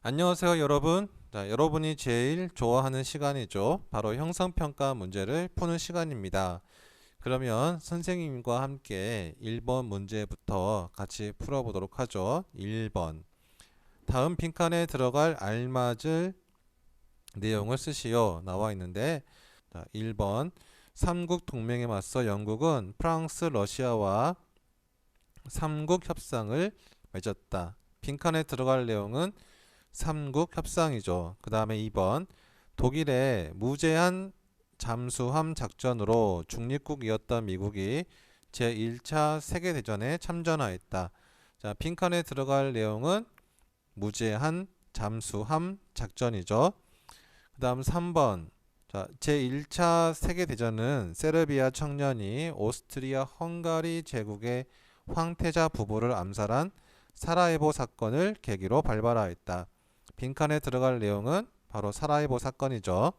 안녕하세요, 여러분. 자, 여러분이 제일 좋아하는 시간이죠. 바로 형성평가 문제를 푸는 시간입니다. 그러면 선생님과 함께 1번 문제부터 같이 풀어보도록 하죠. 1번. 다음 빈칸에 들어갈 알맞을 내용을 쓰시오. 나와 있는데, 자, 1번. 삼국 동맹에 맞서 영국은 프랑스, 러시아와 삼국 협상을 맺었다. 빈칸에 들어갈 내용은 삼국 협상이죠. 그 다음에 2번 독일의 무제한 잠수함 작전으로 중립국이었던 미국이 제1차 세계대전에 참전하였다. 자, 빈칸에 들어갈 내용은 무제한 잠수함 작전이죠. 그 다음 3번 자, 제1차 세계대전은 세르비아 청년이 오스트리아 헝가리 제국의 황태자 부부를 암살한 사라예보 사건을 계기로 발발하였다. 빈칸에 들어갈 내용은 바로 사라예보 사건이죠.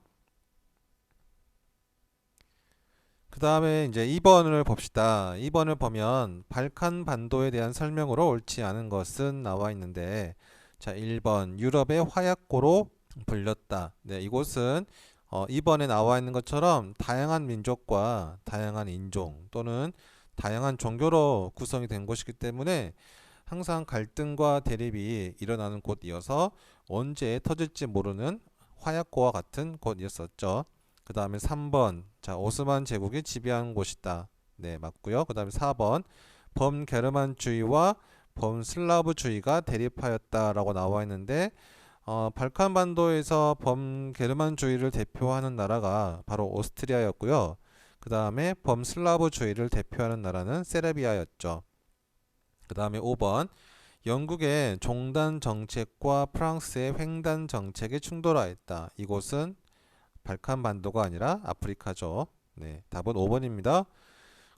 그 다음에 이제 2번을 봅시다. 2번을 보면 발칸 반도에 대한 설명으로 옳지 않은 것은 나와 있는데, 자, 1번 유럽의 화약고로 불렸다. 네, 이곳은 2번에 나와 있는 것처럼 다양한 민족과 다양한 인종 또는 다양한 종교로 구성이 된 곳이기 때문에 항상 갈등과 대립이 일어나는 곳이어서 언제 터질지 모르는 화약고와 같은 곳이었었죠. 그 다음에 3번 자 오스만 제국이 지배한 곳이다. 네, 맞고요. 그 다음에 4번 범게르만주의와 범슬라브주의가 대립하였다라고 나와 있는데 발칸반도에서 범게르만주의를 대표하는 나라가 바로 오스트리아였고요. 그 다음에 범슬라브주의를 대표하는 나라는 세르비아였죠. 그 다음에 5번 영국의 종단 정책과 프랑스의 횡단 정책이 충돌하였다. 이곳은 발칸반도가 아니라 아프리카죠. 네, 답은 5번입니다.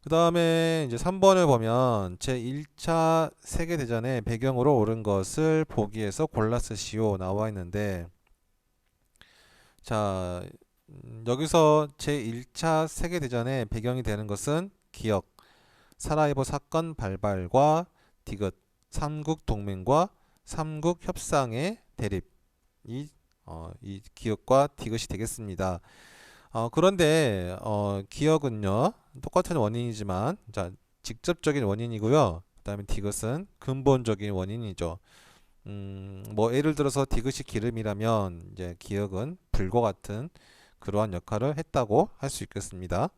그 다음에 이제 3번을 보면 제1차 세계대전의 배경으로 옳은 것을 보기에서 골라 쓰시오 나와 있는데, 자, 여기서 제1차 세계대전의 배경이 되는 것은 기억, 사라예보 사건 발발과 디귿, 삼국 동맹과 삼국 협상의 대립, 이 기억과 디귿이 되겠습니다. 그런데 기억은요 똑같은 원인이지만 자 직접적인 원인이고요. 그다음에 디귿은 근본적인 원인이죠. 뭐 예를 들어서 디귿이 기름이라면 이제 기억은 불과 같은 그러한 역할을 했다고 할 수 있겠습니다.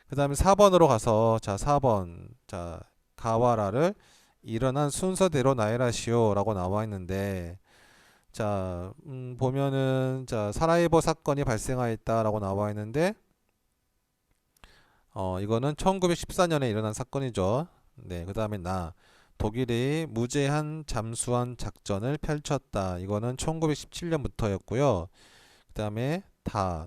그다음에 4번으로 가서 자 4번 자 가와라를 일어난 순서대로 나열하시오라고 나와 있는데, 자, 보면은, 자, 사라예보 사건이 발생하였다라고 나와 있는데, 이거는 1914년에 일어난 사건이죠. 네, 그 다음에 독일이 무제한 잠수함 작전을 펼쳤다. 이거는 1917년부터였고요. 그 다음에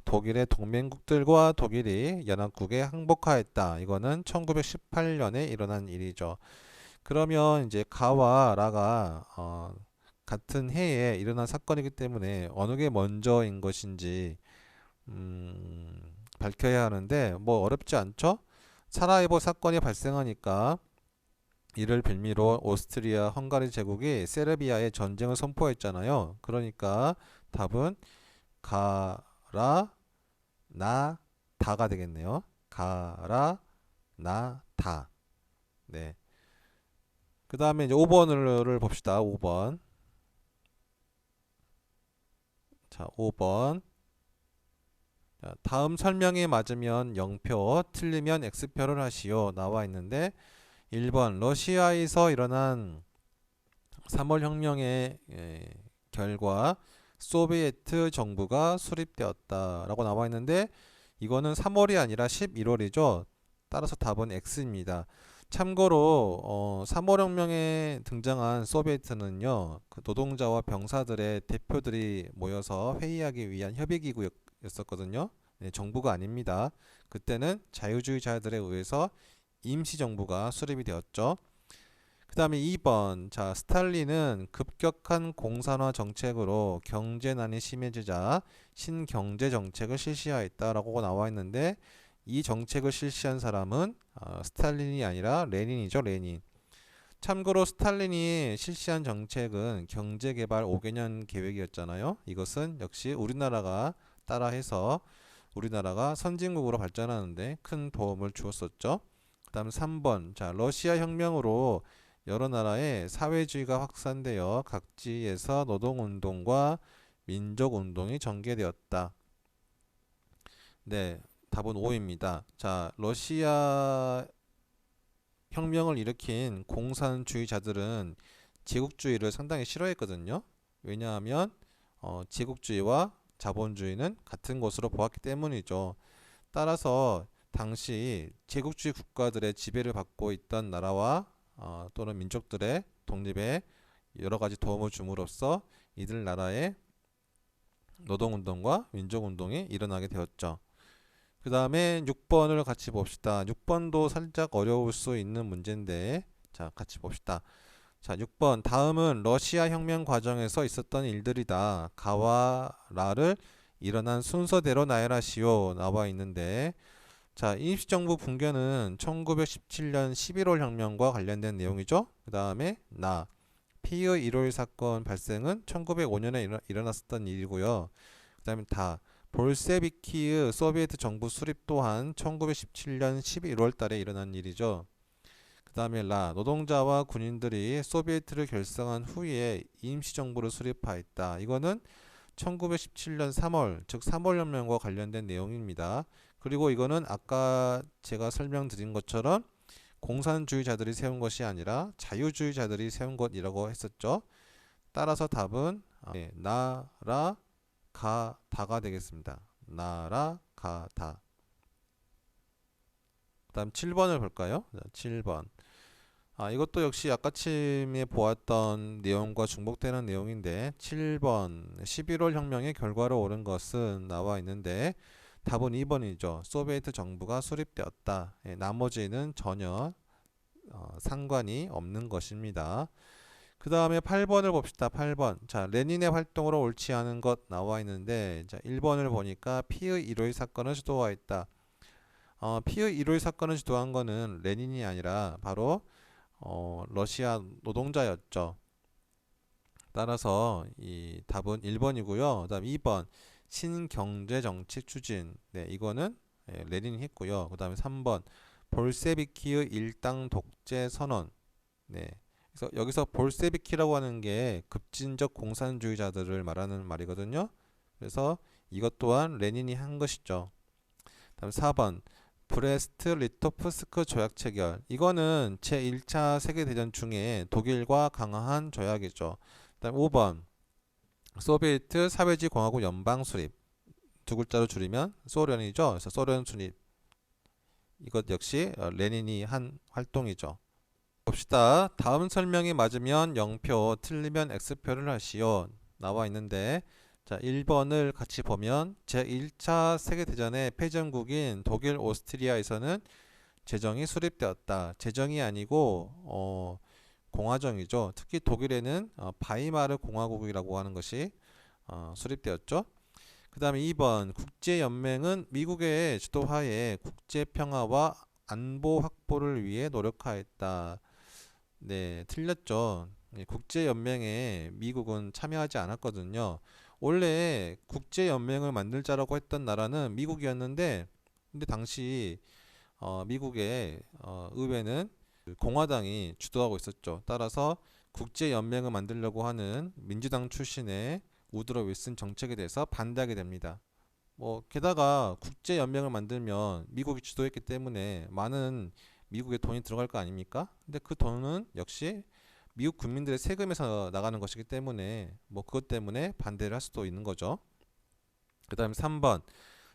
독일의 동맹국들과 독일이 연합국에 항복하였다. 이거는 1918년에 일어난 일이죠. 그러면 이제 가와 라가 같은 해에 일어난 사건이기 때문에 어느 게 먼저인 것인지 밝혀야 하는데 뭐 어렵지 않죠? 사라예보 사건이 발생하니까 이를 빌미로 오스트리아 헝가리 제국이 세르비아에 전쟁을 선포했잖아요. 그러니까 답은 가라 나 다가 되겠네요. 가라 나 다. 네. 그 다음에 이제 5번을 봅시다. 5번. 자, 5번. 자, 다음 설명이 맞으면 0표, 틀리면 X표를 하시오. 나와 있는데 1번 러시아에서 일어난 3월 혁명의 결과 소비에트 정부가 수립되었다 라고 나와 있는데, 이거는 3월이 아니라 11월이죠. 따라서 답은 X입니다. 참고로 3월 혁명에 등장한 소비에트는요, 그 노동자와 병사들의 대표들이 모여서 회의하기 위한 협의기구였었거든요. 네, 정부가 아닙니다. 그때는 자유주의자들에 의해서 임시정부가 수립이 되었죠. 그 다음에 2번 자 스탈린은 급격한 공산화 정책으로 경제난이 심해지자 신경제정책을 실시하였다라고 나와 있는데, 이 정책을 실시한 사람은 스탈린이 아니라 레닌이죠. 레닌. 참고로 스탈린이 실시한 정책은 경제개발 5개년 계획이었잖아요. 이것은 역시 우리나라가 따라해서 우리나라가 선진국으로 발전하는데 큰 도움을 주었었죠. 그 다음 3번. 자, 러시아 혁명으로 여러 나라의 사회주의가 확산되어 각지에서 노동운동과 민족운동이 전개되었다. 네, 답은 5입니다. 자, 러시아 혁명을 일으킨 공산주의자들은 제국주의를 상당히 싫어했거든요. 왜냐하면 제국주의와 자본주의는 같은 것으로 보았기 때문이죠. 따라서 당시 제국주의 국가들의 지배를 받고 있던 나라와 또는 민족들의 독립에 여러 가지 도움을 줌으로써 이들 나라의 노동운동과 민족운동이 일어나게 되었죠. 그 다음에 6번을 같이 봅시다. 6번도 살짝 어려울 수 있는 문제인데, 자, 같이 봅시다. 자, 6번. 다음은 러시아 혁명 과정에서 있었던 일들이다. 가와 라를 일어난 순서대로 나열하시오. 나와 있는데, 자, 임시정부 붕괴는 1917년 11월 혁명과 관련된 내용이죠. 그 다음에 피의 1월 사건 발생은 1905년에 일어났었던 일이고요. 그 다음에 볼세비키의 소비에트 정부 수립 또한 1917년 11월 달에 일어난 일이죠. 그 다음에 노동자와 군인들이 소비에트를 결성한 후에 임시정부를 수립하였다. 이거는 1917년 3월, 즉 3월 혁명과 관련된 내용입니다. 그리고 이거는 아까 제가 설명드린 것처럼 공산주의자들이 세운 것이 아니라 자유주의자들이 세운 것이라고 했었죠. 따라서 답은 나라가다가 되겠습니다. 나라가다. 그 다음 7번을 볼까요? 7번. 이것도 역시 아까쯤에 보았던 내용과 중복되는 내용인데 7번 11월 혁명의 결과로 오른 것은 나와 있는데 답은 2번이죠. 소비에트 정부가 수립되었다. 나머지는 전혀 상관이 없는 것입니다. 그 다음에 8번을 봅시다. 8번. 자, 레닌의 활동으로 옳지 않은 것 나와 있는데, 자, 1번을 보니까 피의 1월 사건을 주도하였다. 피의 1월 사건을 주도한 거는 레닌이 아니라 바로 러시아 노동자였죠. 따라서 이 답은 1번이고요. 그 다음 2번. 신경제정책 추진. 네, 이거는 레닌이 했고요. 그 다음에 3번. 볼세비키의 일당 독재 선언. 네. 그래서 여기서 볼세비키라고 하는 게 급진적 공산주의자들을 말하는 말이거든요. 그래서 이것 또한 레닌이 한 것이죠. 다음 4번 브레스트 리토프스크 조약 체결. 이거는 제1차 세계대전 중에 독일과 강화한 조약이죠. 다음 5번 소비에트 사회주의 공화국 연방 수립. 두 글자로 줄이면 소련이죠. 그래서 소련 수립. 이것 역시 레닌이 한 활동이죠. 봅시다. 다음 설명이 맞으면 0표, 틀리면 X표를 하시오. 나와 있는데, 자, 1번을 같이 보면 제1차 세계대전의 패전국인 독일, 오스트리아에서는 제정이 수립되었다. 제정이 아니고 공화정이죠. 특히 독일에는 바이마르 공화국이라고 하는 것이 수립되었죠. 그 다음에 2번 국제연맹은 미국의 주도하에 국제평화와 안보 확보를 위해 노력하였다. 네, 틀렸죠. 국제연맹에 미국은 참여하지 않았거든요. 원래 국제연맹을 만들자라고 했던 나라는 미국이었는데, 근데 당시 미국의 의회는 공화당이 주도하고 있었죠. 따라서 국제연맹을 만들려고 하는 민주당 출신의 우드로 윌슨 정책에 대해서 반대하게 됩니다. 게다가 국제연맹을 만들면 미국이 주도했기 때문에 많은 미국에 돈이 들어갈 거 아닙니까? 근데 그 돈은 역시 미국 국민들의 세금에서 나가는 것이기 때문에 그것 때문에 반대를 할 수도 있는 거죠. 그 다음에 3번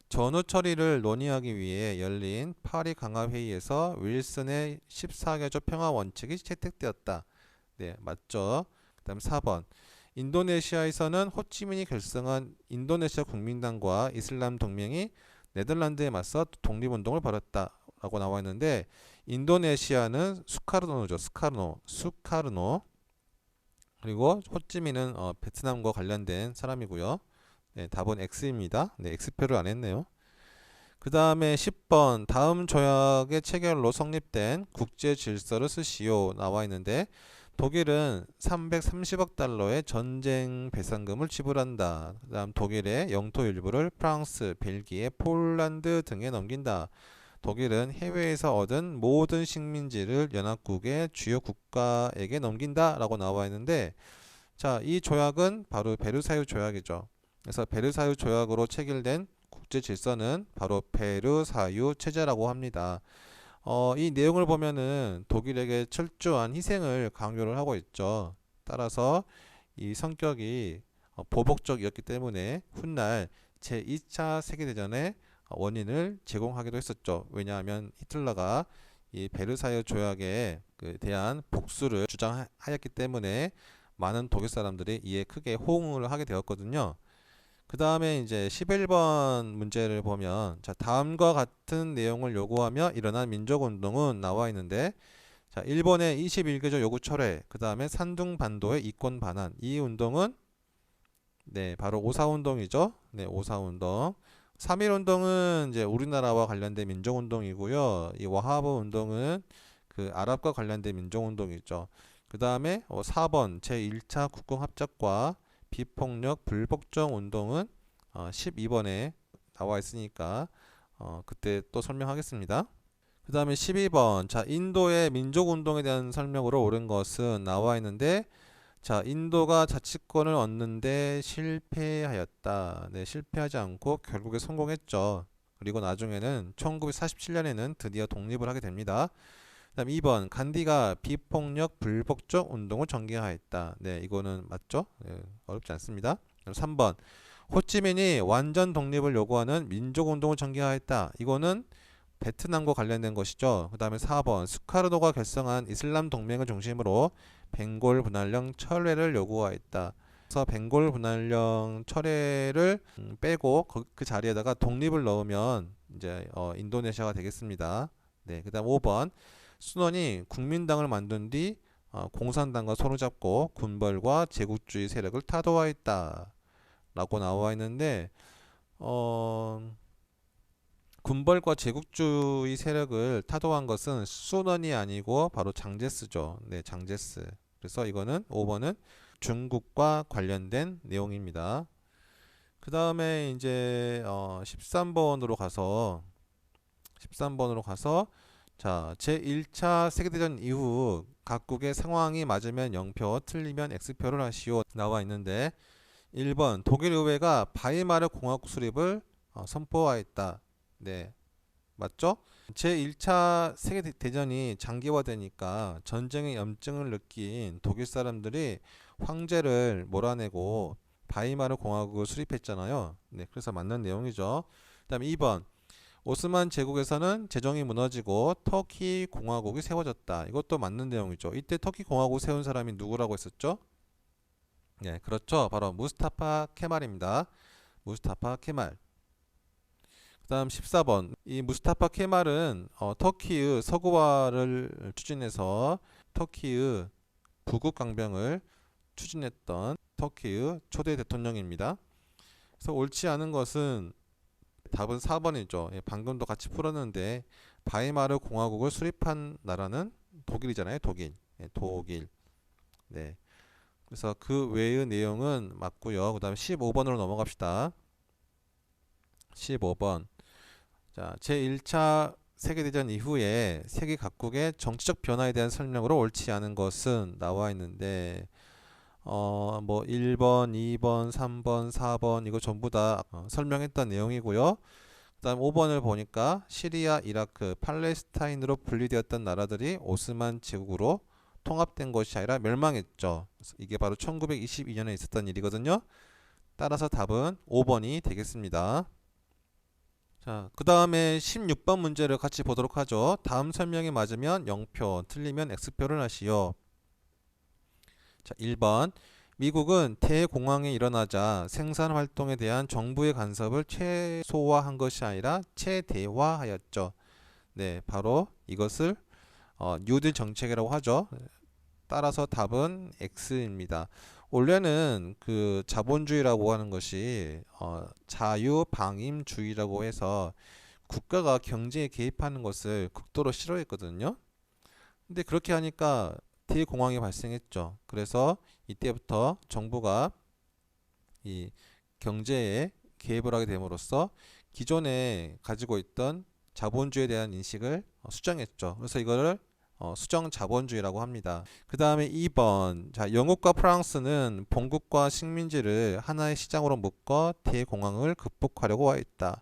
전후 처리를 논의하기 위해 열린 파리 강화회의에서 윌슨의 14개조 평화 원칙이 채택되었다. 네, 맞죠. 그 다음 4번 인도네시아에서는 호치민이 결성한 인도네시아 국민당과 이슬람 동맹이 네덜란드에 맞서 독립운동을 벌였다라고 나와 있는데 인도네시아는 수카르노죠. 수카르노. 그리고 호치민은 베트남과 관련된 사람이고요. 네, 답은 X입니다. 네, X표를 안 했네요. 그 다음에 10번 다음 조약의 체결로 성립된 국제 질서를 쓰시오 나와 있는데 독일은 330억 달러의 전쟁 배상금을 지불한다. 그 다음 독일의 영토 일부를 프랑스, 벨기에, 폴란드 등에 넘긴다. 독일은 해외에서 얻은 모든 식민지를 연합국의 주요 국가에게 넘긴다 라고 나와 있는데 자, 이 조약은 바로 베르사유 조약이죠. 그래서 베르사유 조약으로 체결된 국제 질서는 바로 베르사유 체제라고 합니다. 이 내용을 보면은 독일에게 철저한 희생을 강요를 하고 있죠. 따라서 이 성격이 보복적이었기 때문에 훗날 제2차 세계대전의 원인을 제공하기도 했었죠. 왜냐하면 히틀러가 이 베르사유 조약에 대한 복수를 주장하였기 때문에 많은 독일 사람들이 이에 크게 호응을 하게 되었거든요. 그 다음에 이제 11번 문제를 보면 자, 다음과 같은 내용을 요구하며 일어난 민족운동은 나와 있는데 자, 일본의 21개조 요구 철회, 그 다음에 산둥반도의 이권 반환. 이 운동은 네, 바로 오사운동이죠. 네, 오사운동. 3.1운동은 이제 우리나라와 관련된 민족운동이고요. 이 와하브 운동은 그 아랍과 관련된 민족운동이죠. 그 다음에 4번 제1차 국공합작과 비폭력 불복종 운동은 12번에 나와 있으니까 그때 또 설명하겠습니다. 그 다음에 12번 자 인도의 민족운동에 대한 설명으로 옳은 것은 나와 있는데 자 인도가 자치권을 얻는데 실패하였다. 네, 실패하지 않고 결국에 성공했죠. 그리고 나중에는 1947년에는 드디어 독립을 하게 됩니다. 그다음 2번 간디가 비폭력 불복종 운동을 전개하였다. 네, 이거는 맞죠? 네, 어렵지 않습니다. 그럼 3번 호치민이 완전 독립을 요구하는 민족 운동을 전개하였다. 이거는 베트남과 관련된 것이죠. 그 다음에 4번 수카르노가 결성한 이슬람 동맹을 중심으로 벵골 분할령 철회를 요구하였다. 그래서 벵골 분할령 철회를 빼고 그 자리에다가 독립을 넣으면 이제 인도네시아가 되겠습니다. 네, 그다음 5번 순원이 국민당을 만든 뒤 공산당과 손을 잡고 군벌과 제국주의 세력을 타도하였다 라고 나와 있는데 군벌과 제국주의 세력을 타도한 것은 순원이 아니고 바로 장제스죠. 네, 장제스. 그래서 이거는 5번은 중국과 관련된 내용입니다. 그 다음에 이제 13번으로 가서 자, 제1차 세계대전 이후 각국의 상황이 맞으면 0표, 틀리면 X표를 하시오 나와 있는데 1번 독일 의회가 바이마르 공화국 수립을 선포하였다. 네, 맞죠? 제1차 세계대전이 장기화되니까 전쟁의 염증을 느낀 독일 사람들이 황제를 몰아내고 바이마르 공화국을 수립했잖아요. 네, 그래서 맞는 내용이죠. 그 다음에 2번 오스만 제국에서는 재정이 무너지고 터키 공화국이 세워졌다. 이것도 맞는 내용이죠. 이때 터키 공화국 세운 사람이 누구라고 했었죠? 네, 그렇죠. 바로 무스타파 케말입니다. 무스타파 케말. 그 다음 14번. 이 무스타파 케말은 터키의 서구화를 추진해서 터키의 부국 강병을 추진했던 터키의 초대 대통령입니다. 그래서 옳지 않은 것은 답은 4번이죠. 예, 방금도 같이 풀었는데 바이마르 공화국을 수립한 나라는 독일이잖아요. 독일. 예, 독일. 네. 그래서 그 외의 내용은 맞고요. 그 다음에 15번으로 넘어갑시다. 15번. 자, 제1차 세계대전 이후에 세계 각국의 정치적 변화에 대한 설명으로 옳지 않은 것은 나와 있는데 뭐 1번, 2번, 3번, 4번 이거 전부 다 설명했던 내용이고요. 그다음 5번을 보니까 시리아, 이라크, 팔레스타인으로 분리되었던 나라들이 오스만 제국으로 통합된 것이 아니라 멸망했죠. 이게 바로 1922년에 있었던 일이거든요. 따라서 답은 5번이 되겠습니다. 자, 그 다음에 16번 문제를 같이 보도록 하죠. 다음 설명이 맞으면 0표, 틀리면 X표를 하시오. 자, 1번. 미국은 대공황이 일어나자 생산 활동에 대한 정부의 간섭을 최소화한 것이 아니라 최대화하였죠. 네, 바로 이것을 뉴딜 정책이라고 하죠. 따라서 답은 X입니다. 원래는 그 자본주의라고 하는 것이 자유방임주의라고 해서 국가가 경제에 개입하는 것을 극도로 싫어했거든요. 근데 그렇게 하니까 대공황이 발생했죠. 그래서 이때부터 정부가 이 경제에 개입을 하게 됨으로써 기존에 가지고 있던 자본주의에 대한 인식을 수정했죠. 그래서 이거를 수정 자본주의라고 합니다. 그 다음에 2번. 자, 영국과 프랑스는 본국과 식민지를 하나의 시장으로 묶어 대공황을 극복하려고 하였다.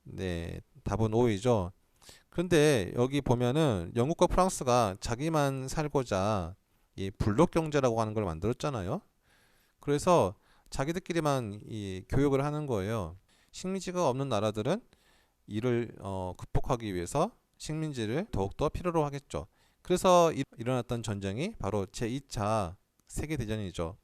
네, 답은 O이죠. 그런데 여기 보면은 영국과 프랑스가 자기만 살고자 이 블록 경제라고 하는 걸 만들었잖아요. 그래서 자기들끼리만 이 교역을 하는 거예요. 식민지가 없는 나라들은 이를 극복하기 위해서 식민지를 더욱더 필요로 하겠죠. 그래서 일어났던 전쟁이 바로 제2차 세계대전이죠.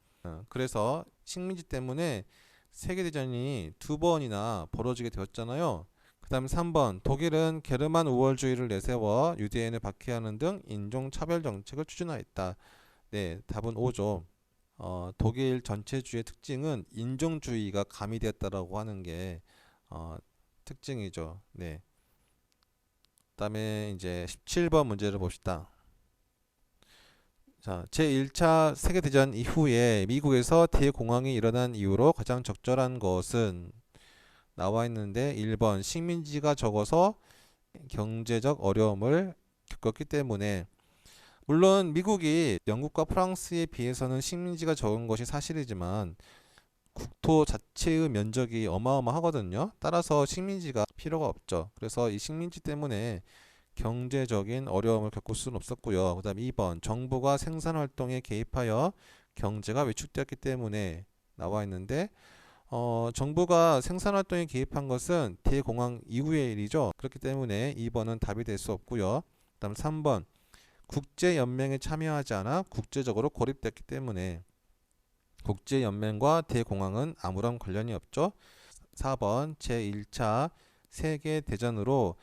그래서 식민지 때문에 세계대전이 두 번이나 벌어지게 되었잖아요. 그 다음 3번. 독일은 게르만 우월주의를 내세워 유대인을 박해하는 등 인종차별 정책을 추진하였다. 네, 답은 O죠. 독일 전체주의 특징은 인종주의가 가미되었다라고 하는 게 특징이죠. 네. 그다음에 이제 17번 문제를 봅시다. 자, 제1차 세계대전 이후에 미국에서 대공황이 일어난 이후로 가장 적절한 것은 나와 있는데 1번 식민지가 적어서 경제적 어려움을 겪었기 때문에 물론 미국이 영국과 프랑스에 비해서는 식민지가 적은 것이 사실이지만 국토 자체의 면적이 어마어마하거든요. 따라서 식민지가 필요가 없죠. 그래서 이 식민지 때문에 경제적인 어려움을 겪을 수는 없었고요. 그 다음 2번 정부가 생산 활동에 개입하여 경제가 위축되었기 때문에 나와 있는데 정부가 생산 활동에 개입한 것은 대공황 이후의 일이죠. 그렇기 때문에 2번은 답이 될 수 없고요. 그 다음 3번 국제연맹에 참여하지 않아 국제적으로 고립됐기 때문에 국제연맹과 대공황은 아무런 관련이 없죠. 4번 제1차 세계대전으로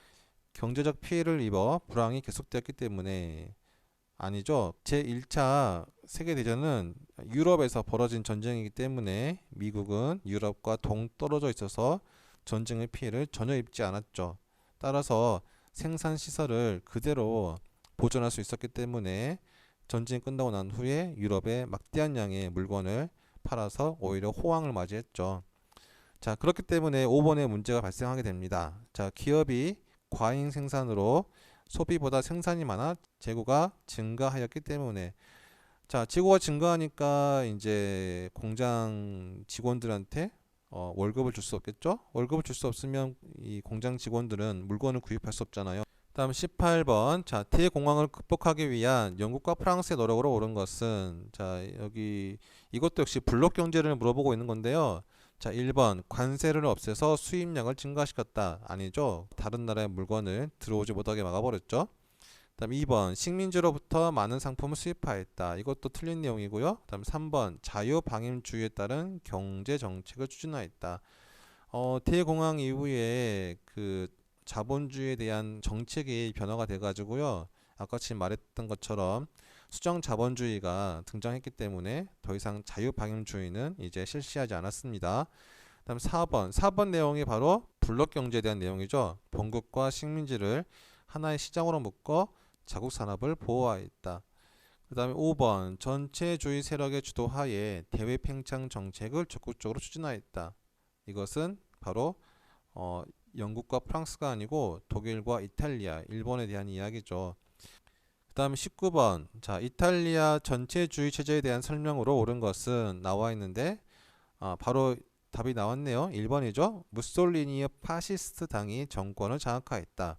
경제적 피해를 입어 불황이 계속되었기 때문에 아니죠. 제1차 세계대전은 유럽에서 벌어진 전쟁이기 때문에 미국은 유럽과 동떨어져 있어서 전쟁의 피해를 전혀 입지 않았죠. 따라서 생산 시설을 그대로 보존할 수 있었기 때문에 전쟁이 끝나고 난 후에 유럽에 막대한 양의 물건을 팔아서 오히려 호황을 맞이했죠. 자, 그렇기 때문에 5번에 문제가 발생하게 됩니다. 자, 기업이 과잉 생산으로 소비보다 생산이 많아 재고가 증가하였기 때문에 자, 재고가 증가하니까 이제 공장 직원들한테 월급을 줄 수 없겠죠? 월급을 줄 수 없으면 이 공장 직원들은 물건을 구입할 수 없잖아요. 다음 18번. 자, 대공황을 극복하기 위한 영국과 프랑스의 노력으로 옳은 것은 자, 여기 이것도 역시 블록 경제를 물어보고 있는 건데요. 자, 1번 관세를 없애서 수입량을 증가시켰다. 아니죠. 다른 나라의 물건을 들어오지 못하게 막아버렸죠. 다음 2번 식민지로부터 많은 상품을 수입하였다. 이것도 틀린 내용이고요. 다음 3번 자유방임주의에 따른 경제 정책을 추진하였다. 대공황 이후에 그 자본주의에 대한 정책이 변화가 돼가지고요. 아까 지금 말했던 것처럼 수정 자본주의가 등장했기 때문에 더 이상 자유방임주의는 이제 실시하지 않았습니다. 다음 4번 내용이 바로 블록 경제에 대한 내용이죠. 본국과 식민지를 하나의 시장으로 묶어 자국 산업을 보호하였다. 그 다음에 5번 전체주의 세력의 주도하에 대외 팽창 정책을 적극적으로 추진하였다. 이것은 바로 영국과 프랑스가 아니고 독일과 이탈리아, 일본에 대한 이야기죠. 그 다음 19번. 자, 이탈리아 전체주의 체제에 대한 설명으로 옳은 것은 나와 있는데, 바로 답이 나왔네요. 1번이죠. 무솔리니의 파시스트 당이 정권을 장악하였다.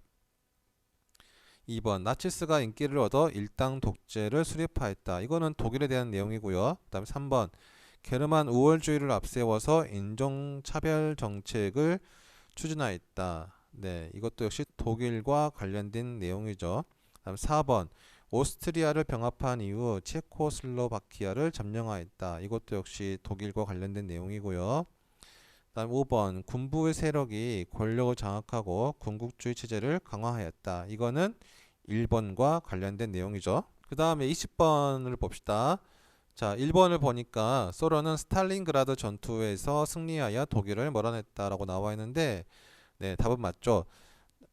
2번. 나치스가 인기를 얻어 일당 독재를 수립하였다. 이거는 독일에 대한 내용이고요. 그 다음에 3번. 게르만 우월주의를 앞세워서 인종차별 정책을 추진하였다. 네, 이것도 역시 독일과 관련된 내용이죠. 다음 4번 오스트리아를 병합한 이후 체코슬로바키아를 점령하였다. 이것도 역시 독일과 관련된 내용이고요. 다음 5번 군부의 세력이 권력을 장악하고 군국주의 체제를 강화하였다. 이거는 일본과 관련된 내용이죠. 그 다음에 20번을 봅시다. 자, 1번을 보니까 소련은 스탈린그라드 전투에서 승리하여 독일을 몰아냈다라고 나와 있는데 네, 답은 맞죠.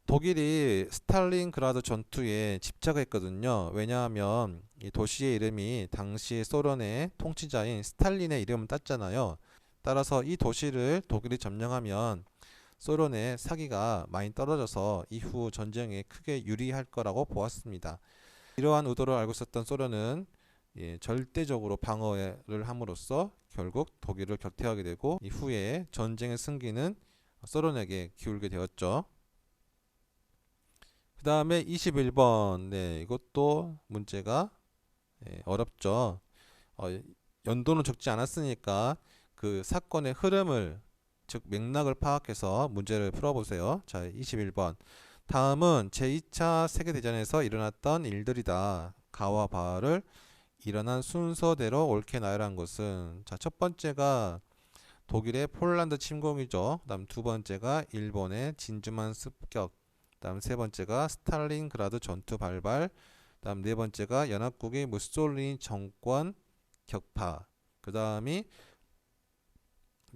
독일이 스탈린그라드 전투에 집착했거든요. 왜냐하면 이 도시의 이름이 당시 소련의 통치자인 스탈린의 이름을 땄잖아요. 따라서 이 도시를 독일이 점령하면 소련의 사기가 많이 떨어져서 이후 전쟁에 크게 유리할 거라고 보았습니다. 이러한 의도를 알고 있었던 소련은 절대적으로 방어를 함으로써 결국 독일을 격퇴하게 되고 이후에 전쟁의 승기는 소련에게 기울게 되었죠. 그 다음에 21번. 네, 이것도 문제가 어렵죠. 어, 연도는 적지 않았으니까 그 사건의 흐름을, 즉 맥락을 파악해서 문제를 풀어보세요. 자, 21번. 다음은 제2차 세계대전에서 일어났던 일들이다. 가와 바를 일어난 순서대로 옳게 나열한 것은, 자, 첫 번째가 독일의 폴란드 침공이죠. 그다음 두 번째가 일본의 진주만 습격. 그다음 세 번째가 스탈린그라드 전투 발발. 그다음 네 번째가 연합국의 무솔리니 정권 격파. 그다음이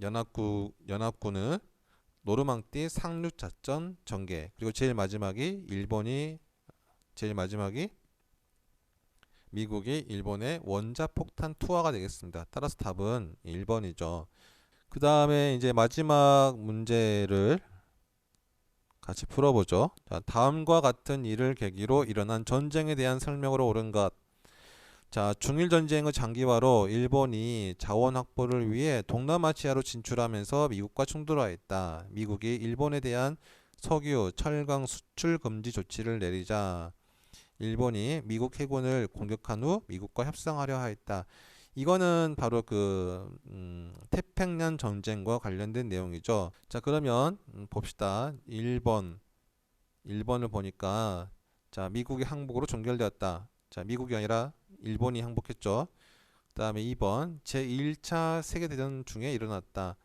연합군은 노르망디 상륙 작전 전개. 그리고 제일 마지막이 미국이 일본의 원자폭탄 투하가 되겠습니다. 따라서 답은 1번이죠. 그 다음에 이제 마지막 문제를 같이 풀어보죠. 자, 다음과 같은 일을 계기로 일어난 전쟁에 대한 설명으로 옳은 것. 자, 중일 전쟁의 장기화로 일본이 자원 확보를 위해 동남아시아로 진출하면서 미국과 충돌하였다. 미국이 일본에 대한 석유, 철강 수출 금지 조치를 내리자 일본이 미국 해군을 공격한 후 미국과 협상하려 하였다. 이거는 바로 그 태평양 전쟁과 관련된 내용이죠. 자, 그러면 봅시다. 1번을 보니까, 자, 미국이 항복으로 종결되었다. 자, 미국이 아니라 일본이 항복했죠. 그 다음에 2번 제1차 세계대전 중에 일어났다.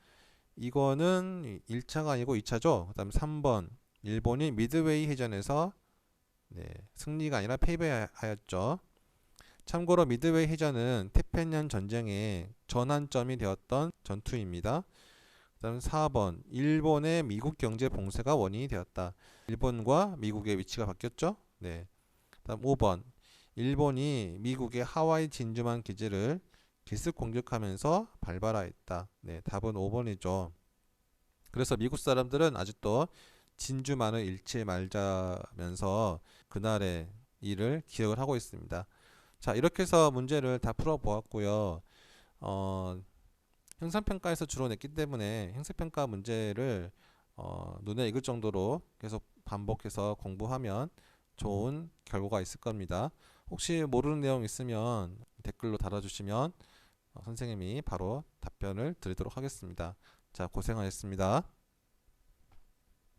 이거는 1차가 아니고 2차죠. 그 다음에 3번 일본이 미드웨이 해전에서 승리가 아니라 패배하였죠. 참고로 미드웨이 해전은 태평양 전쟁의 전환점이 되었던 전투입니다. 그다음 4번 일본의 미국 경제 봉쇄가 원인이 되었다. 일본과 미국의 위치가 바뀌었죠. 네. 그다음 5번 일본이 미국의 하와이 진주만 기지를 기습 공격하면서 발발하였다. 네, 답은 5번이죠. 그래서 미국 사람들은 아직도 진주만을 잃지 말자면서 그날의 일을 기억을 하고 있습니다. 자, 이렇게 해서 문제를 다 풀어 보았고요. 형사평가에서 주로 냈기 때문에 형사평가 문제를 눈에 익을 정도로 계속 반복해서 공부하면 좋은 결과가 있을 겁니다. 혹시 모르는 내용 있으면 댓글로 달아주시면 선생님이 바로 답변을 드리도록 하겠습니다. 자, 고생하셨습니다.